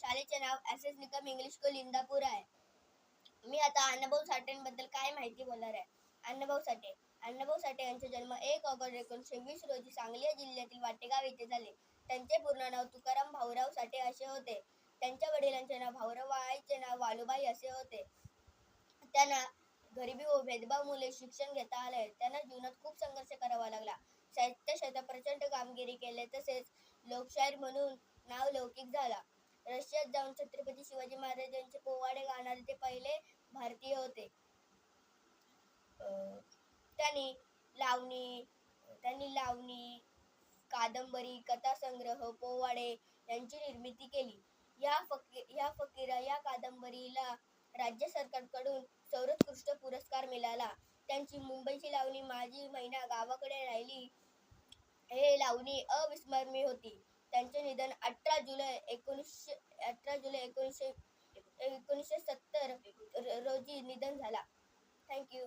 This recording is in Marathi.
शाळेचे नाव S S. Nikam English school Indapur आहे. मी आता अण्णाभाऊ साठेंबद्दल काय माहिती बोलणार आहे. अण्णाभाऊ साठे यांचा जन्म 1 ऑगस्ट 1920 रोजी सांगली जिल्ह्यातील वाटेगाव येथे झाले. त्यांचे पूर्ण नाव तुकाराम भाऊराव साठे असे होते. त्यांच्या वडिलांचे नाव भाऊराव व आईचे नाव वालुबाई असे होते. त्यांना गरिबी व भेदभावामुळे शिक्षण घेता आले. त्यांना जीवनात खूप संघर्ष करावा लागला. साहित्य क्षेत्रात प्रचंड कामगिरी केली. तसेच लोकशाहीर म्हणून नाव लौकिक झाला. रशियात जाऊन छत्रपती शिवाजी महाराजांचे पोवाडे गाणारे ते पहिले भारतीय होते. त्यांनी लावणी, कादंबरी, कथासंग्रह, पोवाडे यांची निर्मिती केली. या फकीरा या कादंबरीला राज्य सरकारकडून सर्वोत्कृष्ट पुरस्कार मिळाला. त्यांची मुंबईची लावणी माझी मैना गावाकडे राहिली हे लावणी अविस्मरणीय होती. त्यांचे निधन 18 जुलै 1970 रोजी निधन झाला. थँक्यू.